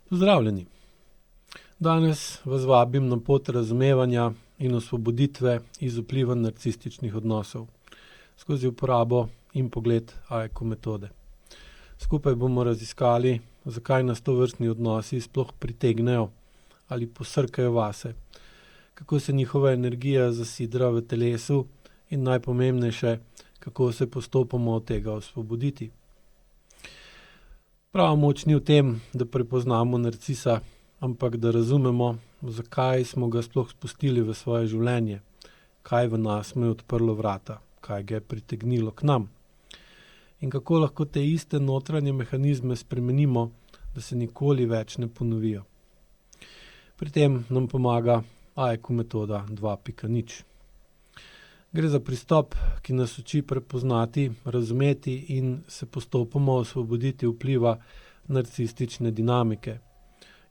Pozdravljeni. Danes vas vabim na pot razumevanja in osvoboditve iz vpliva narcističnih odnosov skozi uporabo in pogled AEQ metode. Skupaj bomo raziskali, zakaj nas tovrstni odnosi sploh pritegnejo ali posrkajo vase, kako se njihova energija zasidra v telesu in najpomembnejše, kako se postopoma od tega osvoboditi. Prava moč ni v tem, da prepoznamo narcisa, ampak da razumemo, zakaj smo ga sploh spustili v svoje življenje, kaj v nas mu je odprlo vrata, kaj ga je pritegnilo k nam in kako lahko te iste notranje mehanizme spremenimo, da se nikoli več ne ponovijo. Pri tem nam pomaga AEQ metoda 2.0. Gre za pristop, ki nas uči prepoznati, razumeti in se postopoma osvoboditi vpliva narcistične dinamike.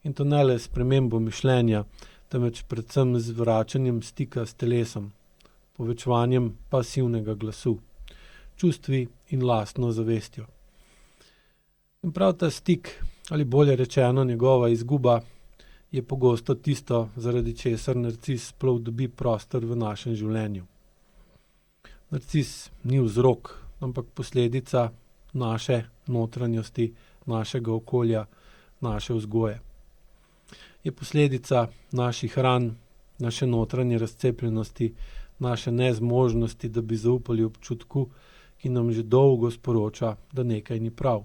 In to ne le s spremembo mišljenja, temveč predvsem z vračanjem stika s telesom, povečevanjem pasivnega glasu, čustvi in lastno zavestjo. In prav ta stik, ali bolje rečeno njegova izguba, je pogosto tisto, zaradi česar narcis sploh dobi prostor v našem življenju. Narcis ni vzrok, ampak posledica naše notranjosti, našega okolja, naše vzgoje. Je posledica naših ran, naše notranje razcepljenosti, naše nezmožnosti, da bi zaupali občutku, ki nam že dolgo sporoča, da nekaj ni prav.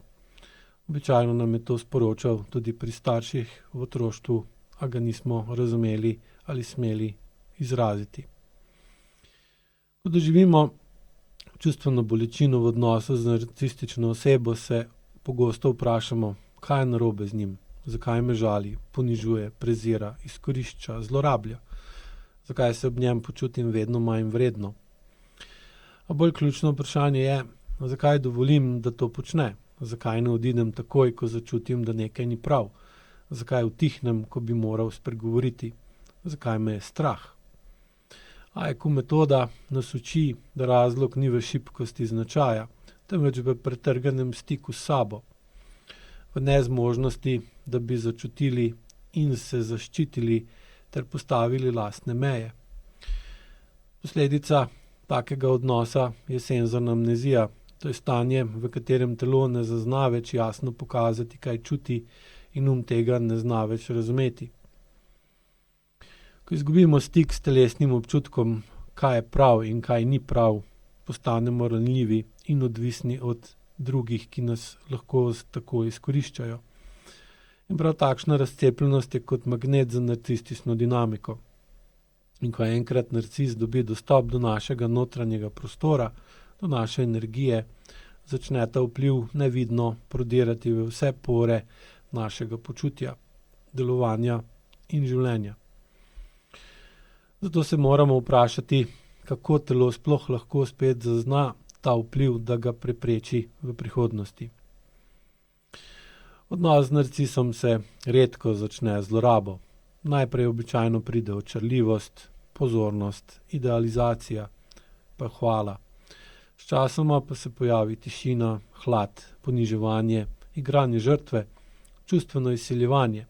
Običajno nam je to sporočal tudi pri starših v otroštvu, a ga nismo razumeli ali smeli izraziti. Ko doživimo čustveno bolečino v odnosu z narcistično osebo, se pogosto vprašamo, kaj je narobe z njim, zakaj me žali, ponižuje, prezira, izkorišča, zlorablja, zakaj se ob njem počutim vedno manj vredno. A bolj ključno vprašanje je, zakaj dovolim, da to počne, zakaj ne odidem takoj, ko začutim, da nekaj ni prav, zakaj utihnem, ko bi moral spregovoriti, zakaj me je strah. AEQ metoda nas uči, da razlog ni v šibkosti značaja, temveč v pretrganem stiku s sabo, v nezmožnosti, da bi začutili in se zaščitili ter postavili lastne meje. Posledica takega odnosa je senzorna amnezija, to je stanje, v katerem telo ne zazna več jasno pokazati, kaj čuti in tega ne zna več razumeti. Ko izgubimo stik s telesnim občutkom, kaj je prav in kaj ni prav, postanemo ranljivi in odvisni od drugih, ki nas lahko tako izkoriščajo. In prav takšna razcepljenost je kot magnet za narcistično dinamiko. In ko enkrat narcis dobi dostop do našega notranjega prostora, do naše energije, začne ta vpliv nevidno prodirati v vse pore našega počutja, delovanja in življenja. Zato se moramo vprašati, kako telo sploh lahko spet zazna ta vpliv, da ga prepreči v prihodnosti. Odnos z narcisom se redko začne z zlorabo. Najprej običajno pride očarljivost, pozornost, idealizacija, pa hvala. Sčasoma pa se pojavi tišina, hlad, poniževanje, igranje žrtve, čustveno izsiljevanje.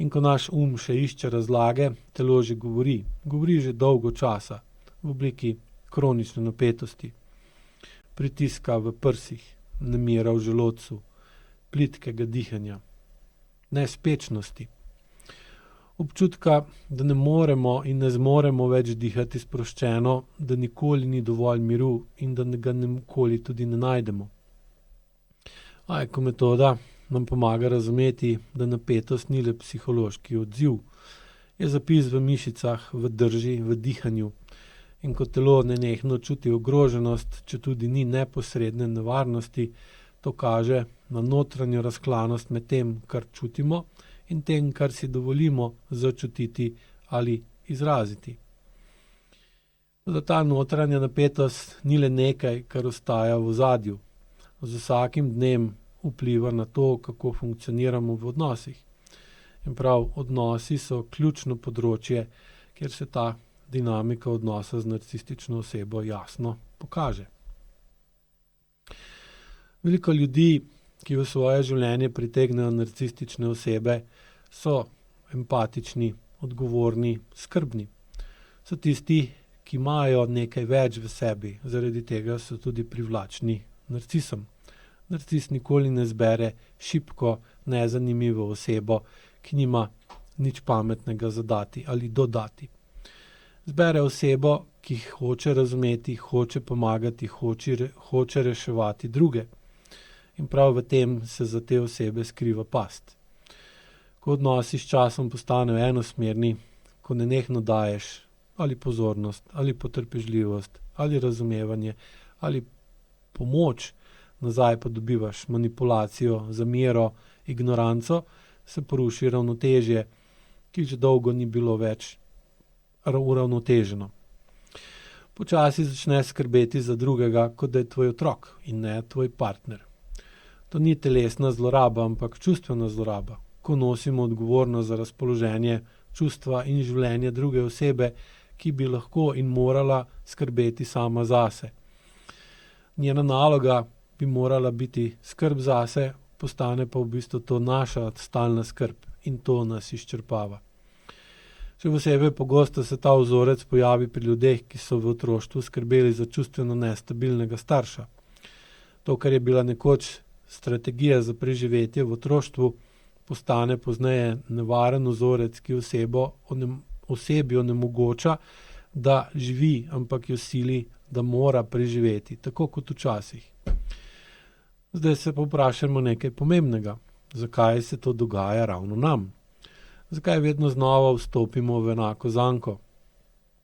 In ko naš še išče razlage, telo že govori že dolgo časa, v obliki kronične napetosti, pritiska v prsih, nemira v želodcu, plitkega dihanja, nespečnosti, občutka, da ne moremo in ne zmoremo več dihati sproščeno, da nikoli ni dovolj miru in da ga nikoli tudi ne najdemo. AEQ metoda nam pomaga razumeti, da napetost ni le psihološki odziv, je zapis v mišicah, v drži, v dihanju. In ko telo nenehno čuti ogroženost, če tudi ni neposredne nevarnosti, to kaže na notranjo razklanost med tem, kar čutimo, in tem, kar si dovolimo začutiti ali izraziti. Da ta notranja napetost ni le nekaj, kar ostaja v ozadju. Z vsakim dnem vpliva na to, kako funkcioniramo v odnosih. In prav odnosi so ključno področje, kjer se ta dinamika odnosa z narcistično osebo jasno pokaže. Veliko ljudi ki v svoje življenje pritegnejo narcistične osebe, so empatični, odgovorni, skrbni. So tisti, ki imajo nekaj več v sebi, zaradi tega so tudi privlačni narcisom. Narcis nikoli ne zbere šibko, nezanimivo osebo, ki nima nič pametnega zadati ali dodati. Zbere osebo, ki hoče razumeti, hoče pomagati, hoče reševati druge. In prav v tem se za te osebe skriva past. Ko odnosi s časom postanejo enosmerni, ko nenehno daješ ali pozornost, ali potrpežljivost, ali razumevanje, ali pomoč, nazaj pa dobivaš manipulacijo, zamero, ignoranco, se poruši ravnotežje, ki že dolgo ni bilo več uravnoteženo. Počasi začneš skrbeti za drugega, kot da je tvoj otrok in ne tvoj partner. To ni telesna zloraba, ampak čustvena zloraba, ko nosimo odgovornost za razpoloženje, čustva in življenje druge osebe, ki bi lahko in morala skrbeti sama zase. Njena naloga bi morala biti skrb zase, postane pa v bistvu to naša stalna skrb in to nas izčrpava. Še posebej pogosto se ta vzorec pojavi pri ljudeh, ki so v otroštvu skrbeli za čustveno nestabilnega starša. To, kar je bila nekoč strategija za preživetje v otroštvu, postane pozneje nevaren vzorec, ki osebi onemogoča, da živi, ampak jo sili, da mora preživeti, tako kot včasih. Zdaj se pa vprašamo nekaj pomembnega. Zakaj se to dogaja ravno nam? Zakaj vedno znova vstopimo v enako zanko?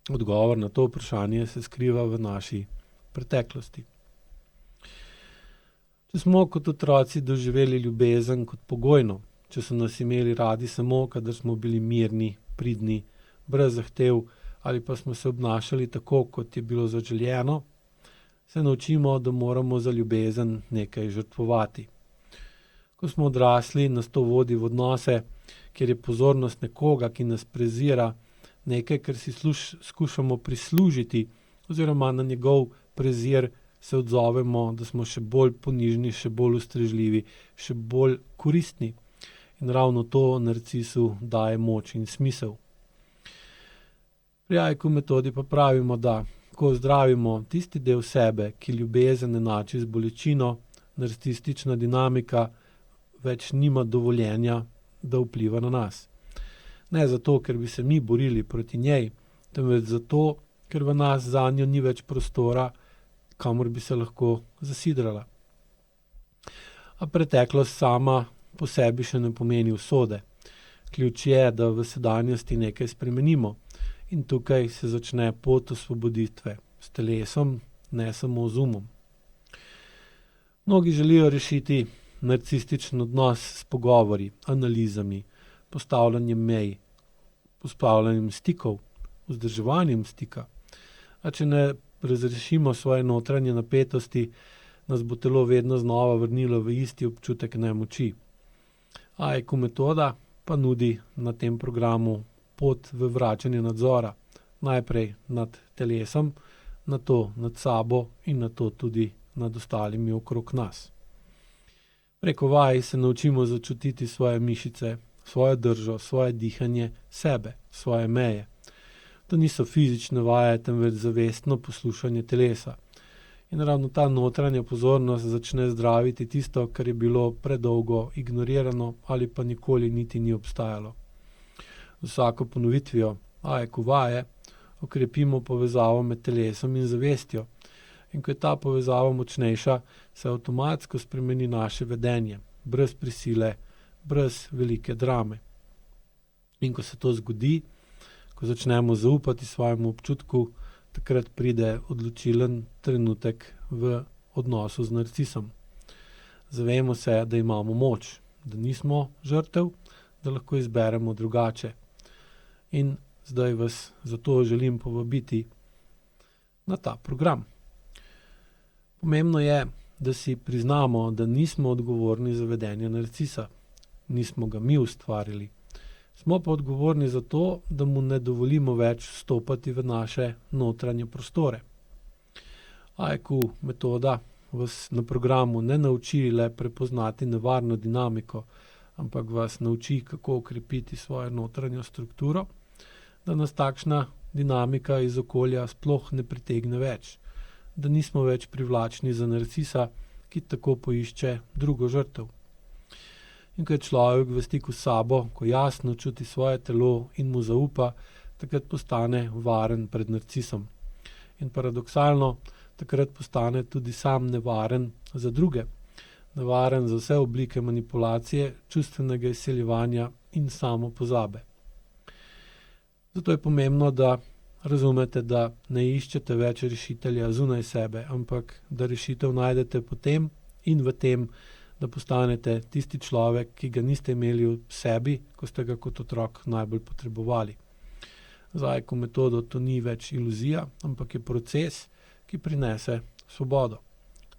Odgovor na to vprašanje se skriva v naši preteklosti. Če smo kot otroci doživeli ljubezen kot pogojno, če so nas imeli radi samo, kadar smo bili mirni, pridni, brez zahtev, ali pa smo se obnašali tako, kot je bilo zaželjeno, se naučimo, da moramo za ljubezen nekaj žrtvovati. Ko smo odrasli, nas to vodi v odnose, kjer je pozornost nekoga, ki nas prezira, nekaj, kar si skušamo prislužiti, oziroma na njegov prezir se odzovemo, da smo še bolj ponižni, še bolj ustrežljivi, še bolj koristni. In ravno to narcisu daje moč in smisel. Pri Aiku metodi pa pravimo, da ko zdravimo tisti del sebe, ki ljubezen enači z bolečino, narcistična dinamika več nima dovoljenja, da vpliva na nas. Ne zato, ker bi se mi borili proti njej, temveč zato, ker v nas zanjo ni več prostora, kamor bi se lahko zasidrala. A preteklost sama po sebi še ne pomeni usode. Ključ je, da v sedanjosti nekaj spremenimo. In tukaj se začne pot osvoboditve s telesom, ne samo z umom. Mnogi želijo rešiti narcističen odnos s pogovori, analizami, postavljanjem mej, postavljanjem stikov, vzdrževanjem stika. A če ne razrešimo svoje notranje napetosti, nas bo telo vedno znova vrnilo v isti občutek nemoči. Aiku metoda pa nudi na tem programu pot v vračanje nadzora, najprej nad telesom, nato nad sabo in nato tudi nad ostalimi okrog nas. Preko vaj se naučimo začutiti svoje mišice, svojo držo, svoje dihanje, sebe, svoje meje. To niso fizične vaje, temveč zavestno poslušanje telesa. In ravno ta notranja pozornost začne zdraviti tisto, kar je bilo predolgo ignorirano ali pa nikoli niti ni obstajalo. Z vsako ponovitvijo Aiku vaje okrepimo povezavo med telesom in zavestjo. In ko je ta povezava močnejša, se avtomatsko spremeni naše vedenje, brez prisile, brez velike drame. In ko se to zgodi, ko začnemo zaupati svojemu občutku, takrat pride odločilen trenutek v odnosu z narcisom. Zavemo se, da imamo moč, da nismo žrtev, da lahko izberemo drugače. In zdaj vas zato želim povabiti na ta program. Pomembno je, da si priznamo, da nismo odgovorni za vedenje narcisa. Nismo ga mi ustvarili. Smo pa odgovorni za to, da mu ne dovolimo več vstopati v naše notranje prostore. Aiku metoda vas na programu ne nauči le prepoznati nevarno dinamiko, ampak vas nauči, kako okrepiti svojo notranjo strukturo, da nas takšna dinamika iz okolja sploh ne pritegne več, da nismo več privlačni za narcisa, ki tako poišče drugo žrtev. In ko je človek v stiku s sabo, ko jasno čuti svoje telo in mu zaupa, takrat postane varen pred narcisom. In paradoksalno, takrat postane tudi sam nevaren za druge, nevaren za vse oblike manipulacije, čustvenega izsiljevanja in samopozabe. Zato je pomembno, da razumete, da ne iščete več rešitelja zunaj sebe, ampak da rešitev najdete potem in v tem, da postanete tisti človek, ki ga niste imeli v sebi, ko ste ga kot otrok najbolj potrebovali. Za Aiko metodo to ni več iluzija, ampak je proces, ki prinese svobodo.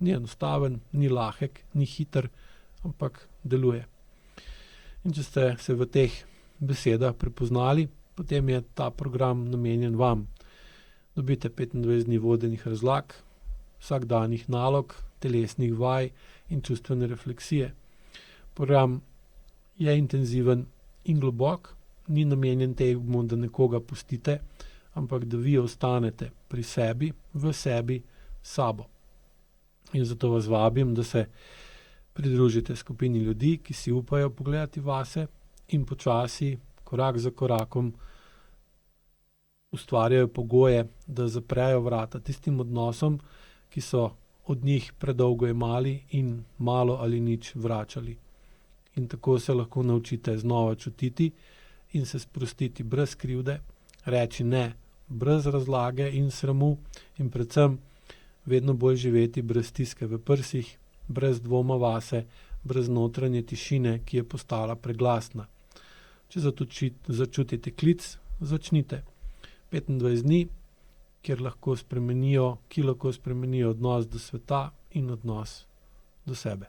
Ni enostaven, ni lahek, ni hiter, ampak deluje. In če ste se v teh besedah prepoznali, potem je ta program namenjen vam. Dobite 25 dni vodenih razlag, vsakdanjih nalog, telesnih vaj in čustvene refleksije. Program je intenziven in globok, ni namenjen temu, da nekoga pustite, ampak da vi ostanete pri sebi, v sebi, sabo. In zato vas vabim, da se pridružite skupini ljudi, ki si upajo pogledati vase in počasi, korak za korakom, ustvarjajo pogoje, da zaprejo vrata tistim odnosom, ki so od njih predolgo jemali in malo ali nič vračali. In tako se lahko naučite znova čutiti in se sprostiti brez krivde, reči ne, brez razlage in sramu in predvsem vedno bolj živeti brez stiske v prsih, brez dvoma vase, brez notranje tišine, ki je postala preglasna. Če začutite klic, začnite. 25 dni, ki lahko spremenijo odnos do sveta in odnos do sebe.